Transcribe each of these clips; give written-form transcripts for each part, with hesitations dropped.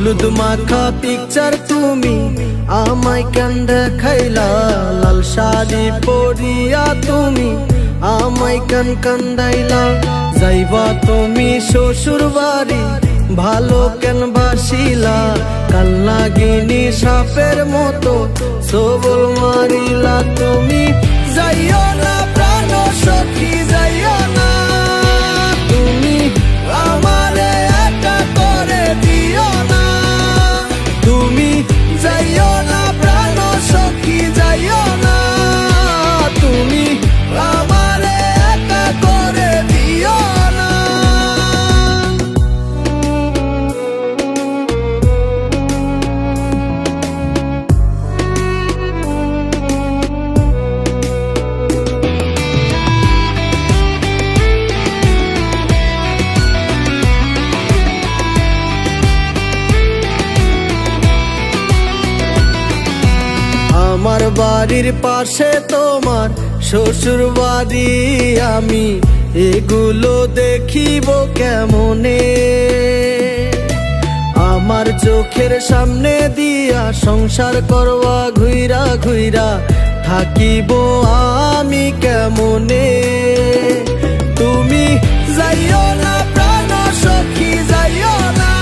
হলুদ মাখা পিকচার তুমি আমায় কেন দেখাইলা, লাল শাড়ি পরিয়া তুমি আমায় কেন কান্দাইলা। যাইবা তুমি শ্বশুর বাড়ি ভালো কেন বাসিলা, কাল নাগিনী সাপের মতো সবল মারিলা। তুমি যাইও না প্রাণ সখী যাইও না, তুমি আমারে একা করে দিও না। তুমি যাইও না প্রাণ সখী যাইও না, তুমি আমারে একা করে দিও না। আমার বাড়ির পাশে তোমার শ্বশুর বাড়ি, আমি এগুলো দেখিব কেমনে। আমার চোখের সামনে দিয়া সংসার করবা ঘুইরা ঘুইরা থাকিব আমি কেমনে। তুমি যাইও না প্রাণ সখী যাইও না,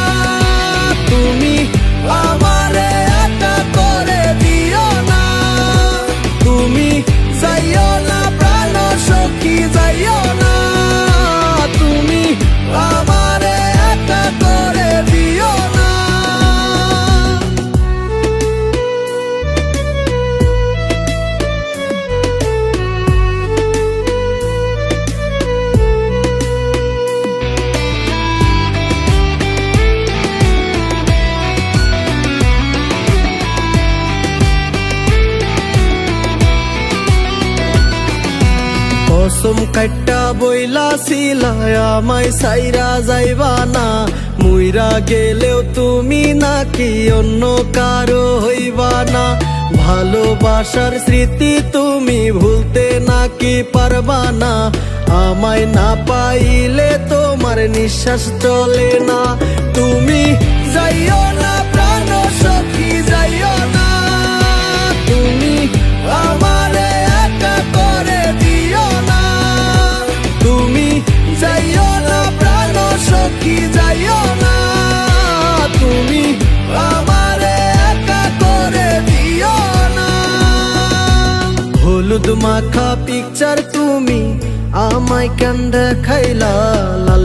তুমি আমারে একা করে দিও না। তুমি যাইও না প্রাণ সখী যাইও না, তুমি আমারে একা করে দিও না। কসম কাইটা বইলাছিলা আমায় সাইরা যাইবা না, মুইরা গেলেও তুমি নাকি অন্য কারো হইবা না। ভালোবাসার স্মৃতি তুমি ভুলতে নাকি পারবা না, আমায় না পাইলে তোমার নিঃশ্বাস চলে না। তুমি যাইও না প্রাণ সখী যাইও না, তুমি আমারে একা করে দিও না। তুমি যাইও না প্রাণ সখী যাইও না, তুমি আমারে একা করে দিও না। হলুদ মাখা পিকচার তুমি আমায় কেন দেখাইলা, লাল